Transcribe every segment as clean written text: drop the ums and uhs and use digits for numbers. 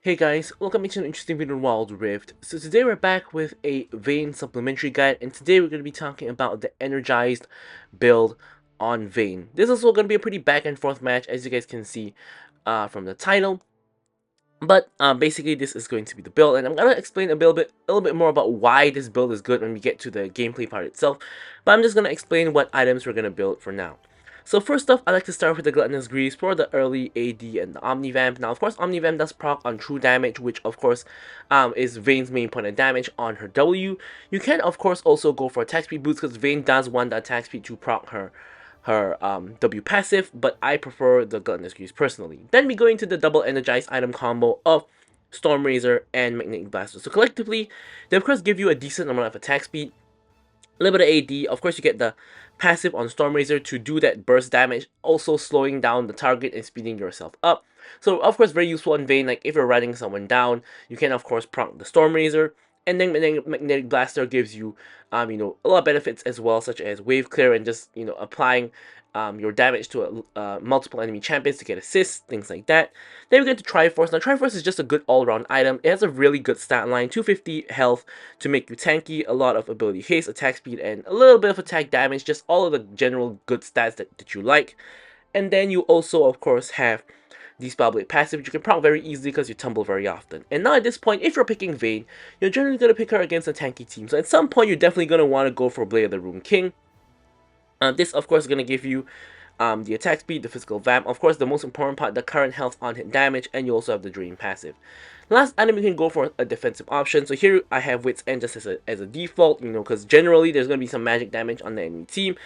Hey guys, welcome to an interesting video on Wild Rift. So today we're back with a Vayne supplementary guide, and today we're going to be talking about the energized build on Vayne. This is also going to be a pretty back and forth match, as you guys can see from the title. But basically this is going to be the build, and I'm going to explain a little bit more about why this build is good when we get to the gameplay part itself. But I'm just going to explain what items we're going to build for now. So first off, I like to start with the Gluttonous Grease for the early AD and the Omnivamp. Now, of course, Omnivamp does proc on true damage, which of course is Vayne's main point of damage on her W. You can of course also go for attack speed boost because Vayne does want the attack speed to proc her W passive, but I prefer the Gluttonous Grease personally. Then we go into the double energized item combo of Storm Razor and Magnetic Blaster. So collectively, they of course give you a decent amount of attack speed, a little bit of AD. Of course, you get the passive on Storm Razor to do that burst damage, also slowing down the target and speeding yourself up. So of course, very useful in Vayne. Like if you're running someone down, you can of course proc the Storm Razor. And then Magnetic Blaster gives you, a lot of benefits as well, such as wave clear and just, applying your damage to multiple enemy champions to get assists, things like that. Then we get to Triforce. Now, Triforce is just a good all-around item. It has a really good stat line, 250 health to make you tanky, a lot of ability haste, attack speed, and a little bit of attack damage, just all of the general good stats that you like. And then you also, of course, have the Spellblade passive, which you can proc very easily because you tumble very often. And now at this point, if you're picking Vayne, you're generally going to pick her against a tanky team. So at some point, you're definitely going to want to go for Blade of the Rune King. This, of course, is going to give you the attack speed, the physical vamp, of course, the most important part, the current health on hit damage, and you also have the Drain passive. Last item, you can go for a defensive option. So here I have Wit's End just as a default, because generally there's going to be some magic damage on the enemy team.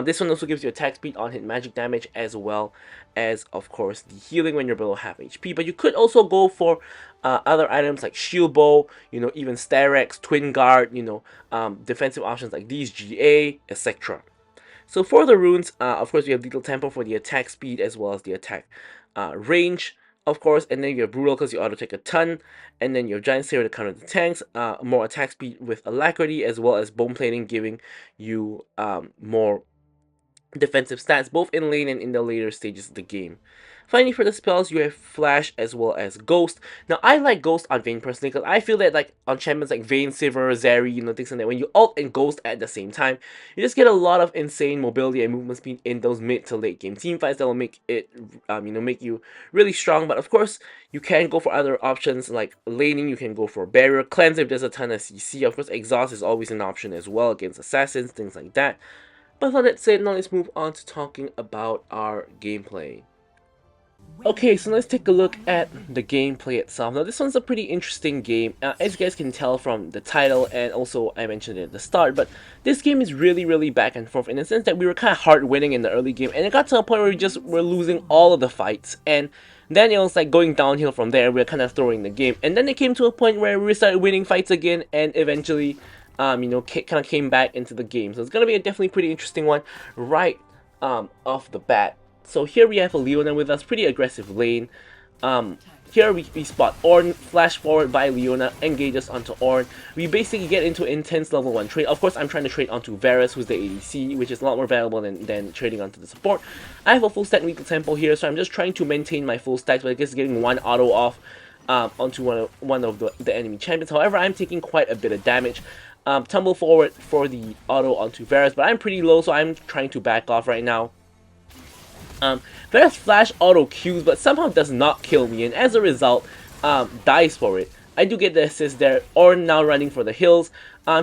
This one also gives you attack speed, on hit magic damage, as well as, of course, the healing when you're below half HP. But you could also go for other items like Shield Bow, even Starex, Twin Guard, defensive options like these, GA, etc. So for the runes, of course, we have Lethal Tempo for the attack speed as well as the attack range, of course, and then you have Brutal because you auto take a ton, and then you have Giant Slayer to counter the tanks, more attack speed with Alacrity, as well as Bone Plating giving you more defensive stats, both in lane and in the later stages of the game. Finally, for the spells, you have Flash as well as Ghost. Now, I like Ghost on Vayne personally because I feel that like on champions like Vayne, Sivir, Zeri, things like that, when you ult and Ghost at the same time, you just get a lot of insane mobility and movement speed in those mid to late game team fights that will make it, make you really strong. But of course, you can go for other options like laning. You can go for Barrier, Cleanse if there's a ton of CC. Of course, Exhaust is always an option as well against assassins, things like that. But for that said, now let's move on to talking about our gameplay. Okay, so let's take a look at the gameplay itself. Now, this one's a pretty interesting game, as you guys can tell from the title, and also I mentioned it at the start, but this game is really back and forth in the sense that we were kind of hard winning in the early game, and it got to a point where we just were losing all of the fights, and then it was like going downhill from there. We were kind of throwing the game, and then it came to a point where we started winning fights again, and eventually kind of came back into the game. So it's going to be a definitely pretty interesting one right off the bat. So here we have a Leona with us, pretty aggressive lane. Here we spot Ornn, flash forward by Leona, engage us onto Ornn. We basically get into intense level 1 trade. Of course, I'm trying to trade onto Varus, who's the ADC, which is a lot more valuable than trading onto the support. I have a full stack Lethal Tempo here, so I'm just trying to maintain my full stacks, but I guess getting one auto off onto one of the enemy champions. However, I'm taking quite a bit of damage. Tumble forward for the auto onto Varus, but I'm pretty low, so I'm trying to back off right now. Varus flash auto Qs, but somehow does not kill me, and as a result, dies for it. I do get the assist there. Ornn now running for the hills.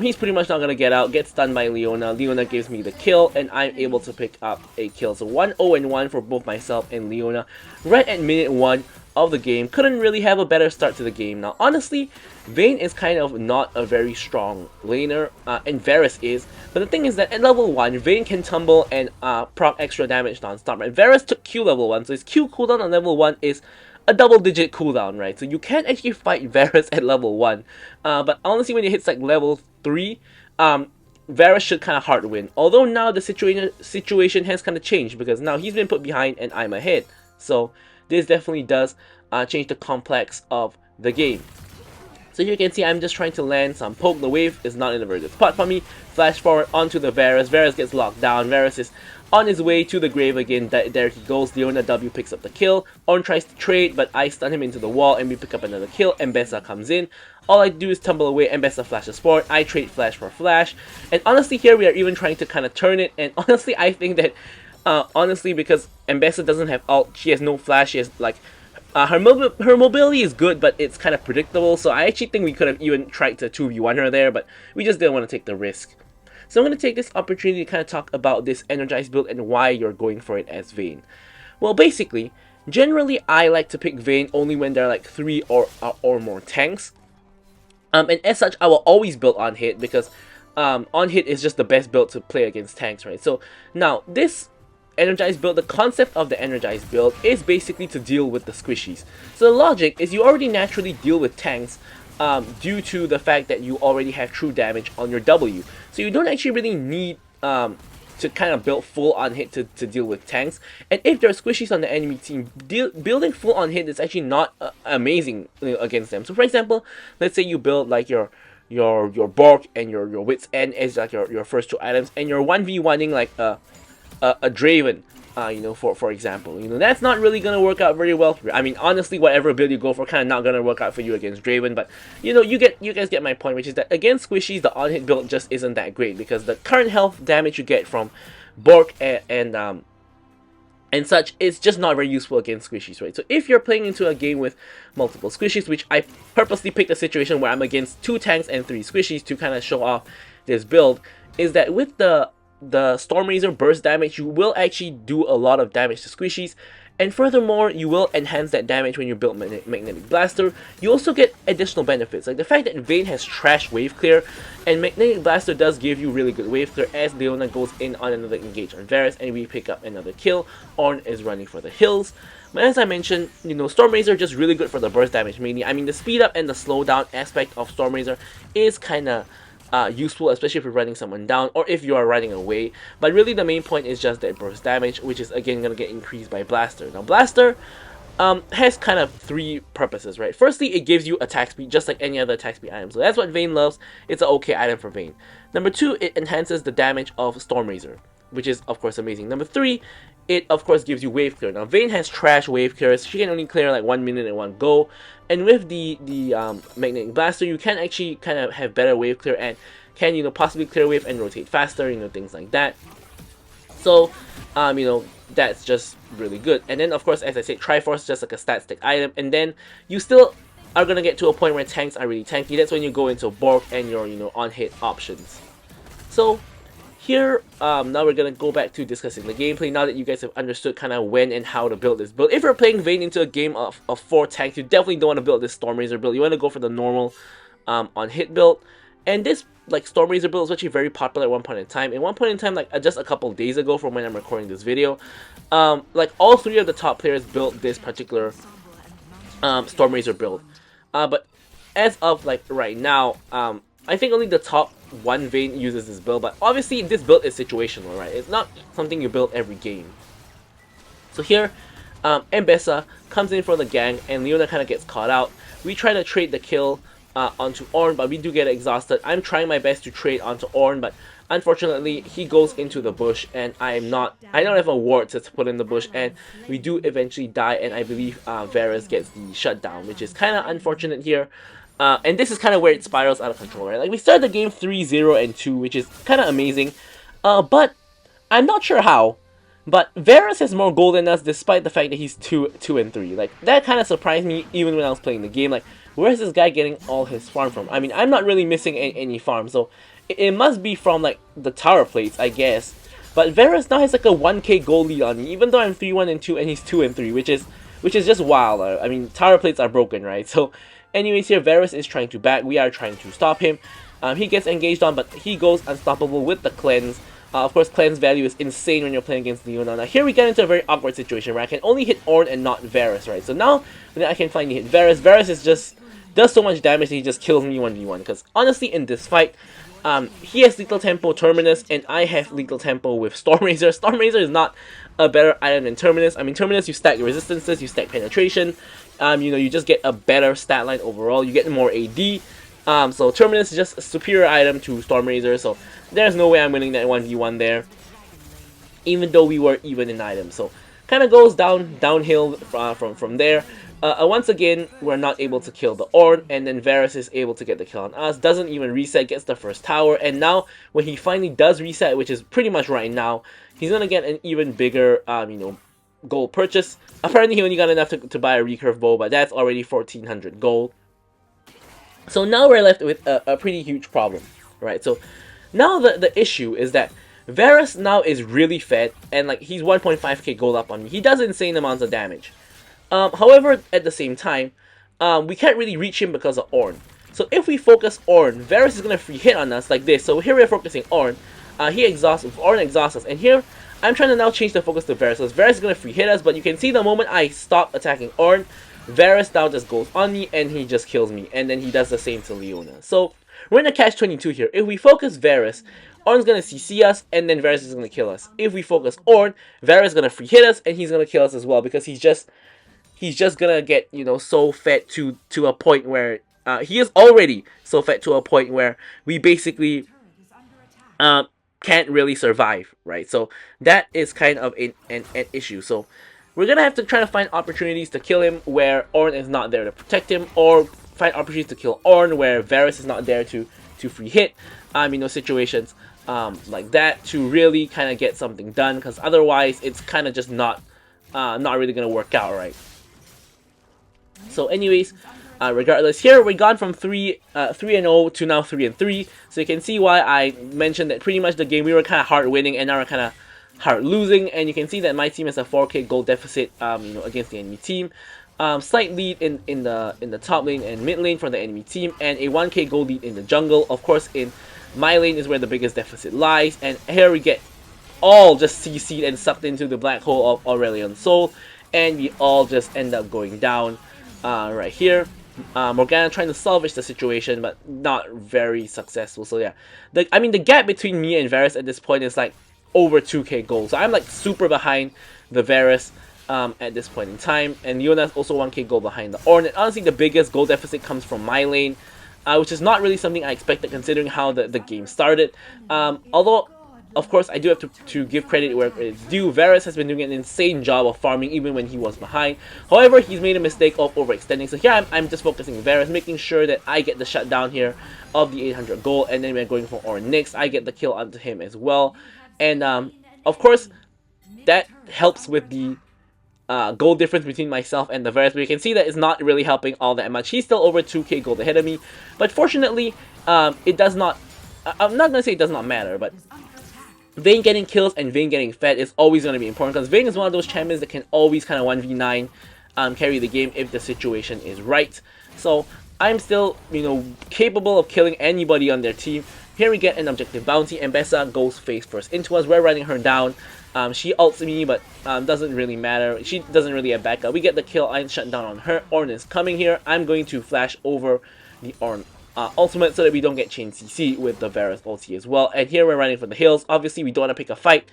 He's pretty much not going to get out, get stunned by Leona. Leona gives me the kill, and I'm able to pick up a kill. So 1-0-1 for both myself and Leona. Right at minute 1 of the game. Couldn't really have a better start to the game. Now, honestly, Vayne is kind of not a very strong laner, and Varus is. But the thing is that at level 1, Vayne can tumble and proc extra damage non-stop, right? Varus took Q level 1, so his Q cooldown on level 1 is a double-digit cooldown, right? So you can actually fight Varus at level 1. But honestly, when it hits like level 3, Varus should kind of hard win. Although now the situation has kind of changed because now he's been put behind and I'm ahead. So this definitely does change the complex of the game. So you can see I'm just trying to land some poke. The wave is not in a very good spot for me. Flash forward onto the Varus. Varus gets locked down. Varus is On his way to the grave again, there he goes. Leona W picks up the kill. Ornn tries to trade, but I stun him into the wall and we pick up another kill. Mbessa comes in. All I do is tumble away. Mbessa flashes forward. I trade flash for flash. And honestly, here we are even trying to kind of turn it. And honestly, I think that, honestly, because Mbessa doesn't have ult, she has no flash, she has like, her mobility is good, but it's kind of predictable. So I actually think we could have even tried to 2v1 her there, but we just didn't want to take the risk. So I'm going to take this opportunity to kind of talk about this energized build and why you're going for it as Vayne. Well, basically, generally I like to pick Vayne only when there are like 3 or more tanks. And as such, I will always build on hit because on hit is just the best build to play against tanks, right? So now this energized build, the concept of the energized build is basically to deal with the squishies. So the logic is you already naturally deal with tanks due to the fact that you already have true damage on your W. So you don't actually really need to kind of build full on hit to deal with tanks. And if there are squishies on the enemy team, building full on hit is actually not amazing against them. So for example, let's say you build like your Bork and your Wit's End as like your first 2 items, and you're 1v1ing like a Draven, you know, for example, you know, that's not really gonna work out very well for you. I mean, honestly, whatever build you go for, kind of not gonna work out for you against Draven. But you know, you guys get my point, which is that against squishies, the on hit build just isn't that great because the current health damage you get from Bork and such is just not very useful against squishies, right? So if you're playing into a game with multiple squishies, which I purposely picked a situation where I'm against 2 tanks and 3 squishies to kind of show off this build, is that with the Stormrazor burst damage, you will actually do a lot of damage to squishies, and furthermore, you will enhance that damage when you build Magnetic Blaster. You also get additional benefits, like the fact that Vayne has trash wave clear, and Magnetic Blaster does give you really good wave clear as Leona goes in on another engage on Varus, and we pick up another kill. Ornn is running for the hills. But as I mentioned, you know, Stormrazor are just really good for the burst damage mainly. I mean, the speed up and the slowdown aspect of Stormrazor is kind of useful, especially if you're running someone down or if you are running away. But really the main point is just that burst damage, which is again going to get increased by Blaster. Now Blaster has kind of 3 purposes, right? Firstly, it gives you attack speed just like any other attack speed item. So that's what Vayne loves. It's an okay item for Vayne. Number 2, it enhances the damage of Stormrazor, which is of course amazing. Number 3, it of course gives you wave clear. Now Vayne has trash wave clears. She can only clear like 1 minute in one go. And with the Magnetic Blaster, you can actually kind of have better wave clear and can, you know, possibly clear wave and rotate faster, you know, things like that. So, you know, that's just really good. And then, of course, as I said, Triforce is just like a stat stick item. And then you still are going to get to a point where tanks are really tanky. That's when you go into Bork and your, you know, on-hit options. So, here, now we're going to go back to discussing the gameplay, now that you guys have understood kind of when and how to build this build. If you're playing Vayne into a game of 4 tanks, you definitely don't want to build this Stormrazor build. You want to go for the normal on-hit build. And this, like, Stormrazor build was actually very popular at one point in time. At one point in time, like, just a couple days ago from when I'm recording this video, like, all 3 of the top players built this particular Stormrazor build. But as of, like, right now, I think only the top 1 Vayne uses this build, but obviously this build is situational, right? It's not something you build every game. So here, Mbessa comes in for the gang, and Leona kind of gets caught out. We try to trade the kill onto Ornn, but we do get exhausted. I'm trying my best to trade onto Ornn, but unfortunately he goes into the bush, and I don't have a ward to put in the bush, and we do eventually die, and I believe Varus gets the shutdown, which is kind of unfortunate here. And this is kind of where it spirals out of control, right? Like, we started the game 3-0 and 2, which is kind of amazing. But I'm not sure how. But Varus has more gold than us, despite the fact that he's 2 and 3. Like, that kind of surprised me even when I was playing the game. Like, where's this guy getting all his farm from? I mean, I'm not really missing any farm, so it must be from, like, the tower plates, I guess. But Varus now has like a 1k gold lead on me, even though I'm 3-1 and 2 and he's 2 and 3, which is just wild. I mean, tower plates are broken, right? So anyways, here Varus is trying to back. We are trying to stop him. He gets engaged on, but he goes unstoppable with the cleanse. Of course, cleanse value is insane when you're playing against Leona. Now here we get into a very awkward situation where I can only hit Ornn and not Varus, right? So now I can finally hit Varus. Varus is just does so much damage that he just kills me 1v1. Because honestly, in this fight, he has lethal tempo Terminus, and I have lethal tempo with Stormrazor. Stormrazor is not a better item than Terminus. I mean, Terminus, you stack your resistances, you stack penetration. You know, you just get a better stat line overall. You get more AD. So Terminus is just a superior item to Stormrazor. So there's no way I'm winning that 1v1 there. even though we were even in items. So kind of goes downhill from there. Once again, we're not able to kill the Ornn, and then Varus is able to get the kill on us. Doesn't even reset, gets the first tower, and now when he finally does reset, which is pretty much right now, he's gonna get an even bigger, gold purchase. Apparently, he only got enough to buy a recurve bow, but that's already 1400 gold. So now we're left with a pretty huge problem, right? So now the issue is that Varus now is really fed, and like he's 1.5k gold up on me. He does insane amounts of damage. However, at the same time, we can't really reach him because of Ornn. So if we focus Ornn, Varus is gonna free hit on us like this. So here we're focusing Ornn. Ornn exhausts us, and here I'm trying to now change the focus to Varus. So Varus is gonna free hit us, but you can see the moment I stop attacking Ornn, Varus now just goes on me and he just kills me, and then he does the same to Leona. So we're in a catch-22 here. If we focus Varus, Ornn's gonna CC us, and then Varus is gonna kill us. If we focus Ornn, Varus is gonna free hit us, and he's gonna kill us as well, because he's just gonna get, so fed to a point where he is already so fed to a point where we basically can't really survive, right? So that is kind of an issue. So we're gonna have to try to find opportunities to kill him where Ornn is not there to protect him, or find opportunities to kill Ornn where Varus is not there to free hit. Situations like that to really kind of get something done, because otherwise it's kind of just not really gonna work out, right? So anyways, regardless, here we gone from 3-0 to now 3-3. So you can see why I mentioned that pretty much the game we were kind of hard winning, and now we're kind of hard losing. And you can see that my team has a 4k gold deficit, against the enemy team. Slight lead in the top lane and mid lane for the enemy team, and a 1k gold lead in the jungle. Of course, in my lane is where the biggest deficit lies, and here we get all just CC'd and sucked into the black hole of Aurelion Sol, and we all just end up going down right here. Morgana trying to salvage the situation, but not very successful. So yeah, the gap between me and Varus at this point is like over 2k gold. So I'm like super behind the Varus at this point in time, and Leona's also 1k gold behind the Ornn. And honestly, the biggest gold deficit comes from my lane, which is not really something I expected considering how the game started. Although, of course, I do have to give credit where it's due. Varus has been doing an insane job of farming even when he was behind. However, he's made a mistake of overextending. So here I'm just focusing Varus, making sure that I get the shutdown here of the 800 gold, and then we're going for Ornn next. I get the kill onto him as well. And of course, that helps with the gold difference between myself and the Varus, but you can see that it's not really helping all that much. He's still over 2k gold ahead of me, but fortunately, it does not, I'm not going to say it does not matter, but Vayne getting kills and Vayne getting fed is always going to be important, because Vayne is one of those champions that can always kind of 1v9 carry the game if the situation is right. So I'm still, capable of killing anybody on their team. Here we get an objective bounty, and Bessa goes face first into us. We're running her down. She ults me, but doesn't really matter. She doesn't really have backup. We get the kill and shut down on her. Ornn is coming here. I'm going to flash over the Ornn ultimate so that we don't get chain CC with the Varus ulti as well. And here we're running for the hills. Obviously, we don't want to pick a fight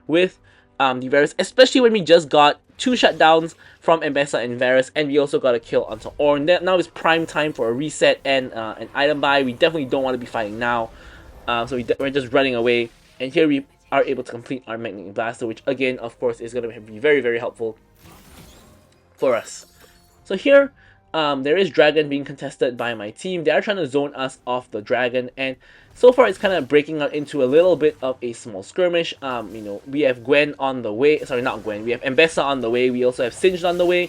with the Varus, especially when we just got 2 shutdowns from Mbessa and Varus, and we also got a kill onto Ornn. Now is prime time for a reset and an item buy. We definitely don't want to be fighting now. So we're just running away, and here we are able to complete our Magnetic Blaster, which again, of course, is going to be very, very helpful for us. So here, there is Dragon being contested by my team. They are trying to zone us off the Dragon, and so far it's kind of breaking out into a little bit of a small skirmish. We have Gwen on the way. Sorry, not Gwen. We have Mbessa on the way. We also have Singed on the way.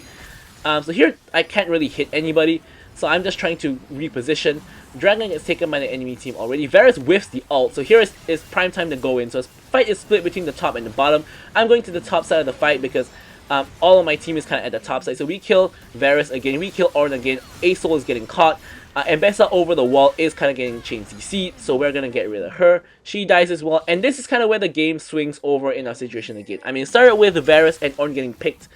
So here, I can't really hit anybody, so I'm just trying to reposition. Dragon gets taken by the enemy team already. Varus whiffs the ult, so here is prime time to go in. So the fight is split between the top and the bottom. I'm going to the top side of the fight because all of my team is kind of at the top side. So we kill Varus again, we kill Ornn again. Asol is getting caught. And Bessa over the wall is kind of getting chain CC, so we're going to get rid of her. She dies as well, and this is kind of where the game swings over in our situation again. I mean, it started with Varus and Ornn getting picked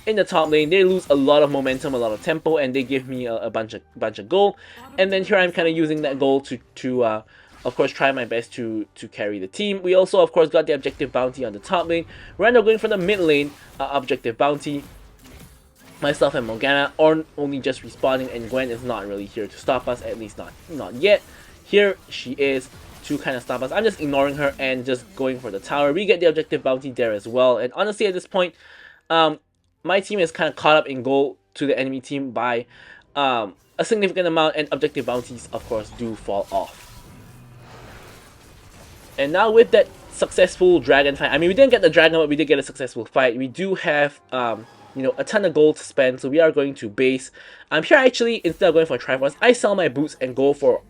in the top lane. They lose a lot of momentum, a lot of tempo, and they give me a bunch of gold. And then here I'm kind of using that gold to of course try my best to carry the team. We also of course got the objective bounty on the top lane. We're now going for the mid lane objective bounty. Myself and Morgana. Ornn only just respawning, and Gwen is not really here to stop us, at least not yet. Here she is. to kind of stop us. I'm just ignoring her and just going for the tower. We get the objective bounty there as well. And honestly, at this point, my team is kind of caught up in goal to the enemy team by a significant amount, and objective bounties, of course, do fall off. And now with that successful dragon fight, I mean, we didn't get the dragon, but we did get a successful fight. We do have, you know, a ton of gold to spend, so we are going to base. Here, actually, instead of going for Triforce, I sell my boots and go for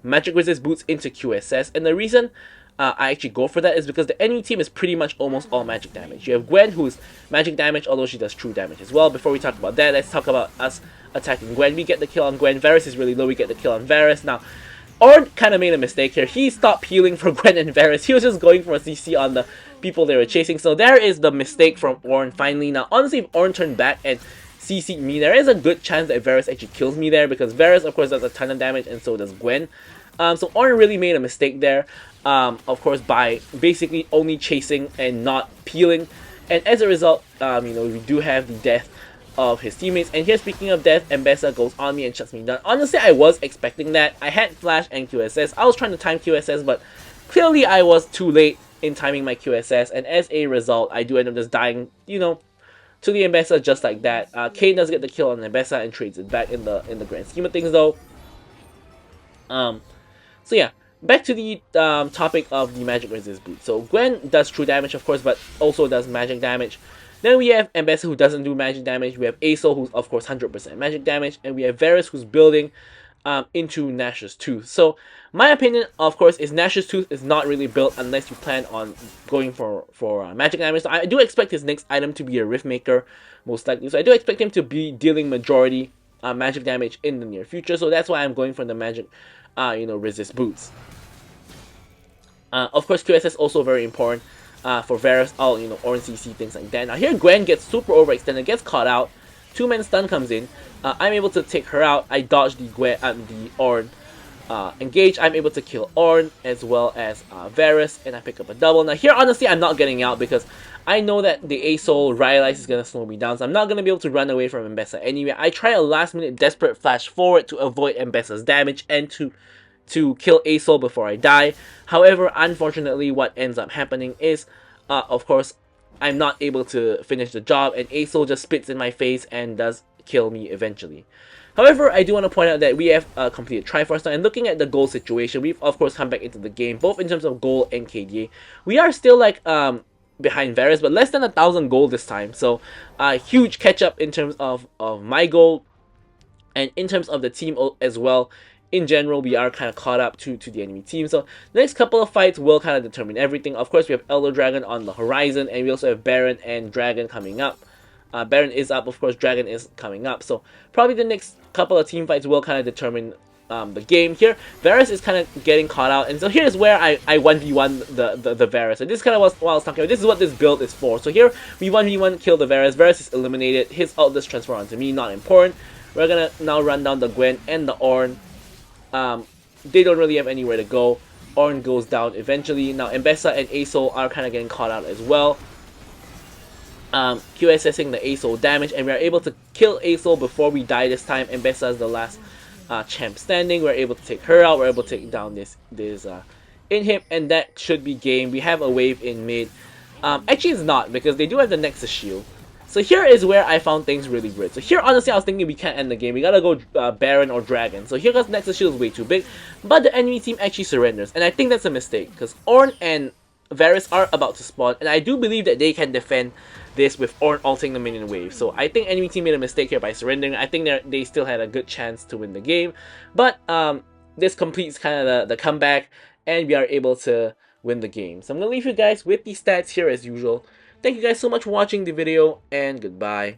magic resist boots into QSS. And the reason I actually go for that is because the enemy team is pretty much almost all magic damage. You have Gwen, who's magic damage, although she does true damage as well. Before we talk about that, let's talk about us attacking Gwen. We get the kill on Gwen. Varus is really low. We get the kill on Varus. Now, Ornn kind of made a mistake here. He stopped healing for Gwen and Varus. He was just going for a CC on the people they were chasing. So there is the mistake from Ornn finally. Now, honestly, if Ornn turned back and CC'd me, there is a good chance that Varus actually kills me there, because Varus, of course, does a ton of damage, and so does Gwen. So Ornn really made a mistake there, of course, by basically only chasing and not peeling. And as a result, you know, we do have the death of his teammates. And here, speaking of death, Ambessa goes on me and shuts me down. Honestly, I was expecting that. I had Flash and QSS. I was trying to time QSS, but clearly I was too late in timing my QSS. And as a result, I do end up just dying, you know, to the Ambessa just like that. Kayn does get the kill on Ambessa and trades it back in the grand scheme of things, though. So yeah, back to the topic of the magic resist boot. So Gwen does true damage, of course, but also does magic damage. Then we have Ambessa, who doesn't do magic damage. We have Aesol, who's of course 100% magic damage, and we have Varus, who's building into Nash's Tooth. So my opinion, of course, is Nash's Tooth is not really built unless you plan on going for magic damage. So I do expect his next item to be a Rift Maker, most likely. So I do expect him to be dealing majority magic damage in the near future. So that's why I'm going for the magic, you know, resist boots. Of course, QSS also very important for Varus, all, you know, Ornn CC, things like that. Now here, Gwen gets super overextended, gets caught out. 2-man stun comes in. I'm able to take her out. I dodge the Ornn engage. I'm able to kill Ornn as well as Varus, and I pick up a double. Now here, honestly, I'm not getting out because I know that the Aesol Rhyelize is going to slow me down, so I'm not going to be able to run away from Ambessa anyway. I try a last-minute desperate flash forward to avoid Ambessa's damage and to kill Aesol before I die. However, unfortunately, what ends up happening is, of course, I'm not able to finish the job, and Aesol just spits in my face and does kill me eventually. However, I do want to point out that we have completed Triforce now, and looking at the goal situation, we've of course come back into the game, both in terms of goal and KDA. We are still like behind Varus, but less than 1,000 gold this time, so huge catch up in terms of my goal, and in terms of the team as well. In general, we are kind of caught up to the enemy team. So the next couple of fights will kind of determine everything. Of course, we have Elder Dragon on the horizon, and we also have Baron and Dragon coming up. Baron is up, of course, Dragon is coming up. So probably the next couple of team fights will kind of determine the game here. Varus is kind of getting caught out, and so here's where I 1v1 the Varus. And this kind of was what I was talking about. This is what this build is for. So here, we 1v1 kill the Varus. Varus is eliminated. His ult does transfer onto me, not important. We're gonna now run down the Gwen and the Ornn. They don't really have anywhere to go. Ornn goes down eventually. Now Ambessa and Aesol are kind of getting caught out as well. QSSing the Aesol damage, and we are able to kill Aesol before we die this time. Ambessa is the last champ standing. We're able to take her out. We're able to take down this inhib, and that should be game. We have a wave in mid. Actually, it's not, because they do have the Nexus shield. So here is where I found things really great. So here, honestly, I was thinking we can't end the game. We gotta go Baron or Dragon. So here, because Nexus shield is way too big, but the enemy team actually surrenders, and I think that's a mistake, because Ornn and Varus are about to spawn, and I do believe that they can defend this with Ornn ulting the minion wave. So I think enemy team made a mistake here by surrendering. I think they still had a good chance to win the game, but this completes kind of the comeback, and we are able to win the game. So I'm gonna leave you guys with the stats here as usual. Thank you guys so much for watching the video, and goodbye.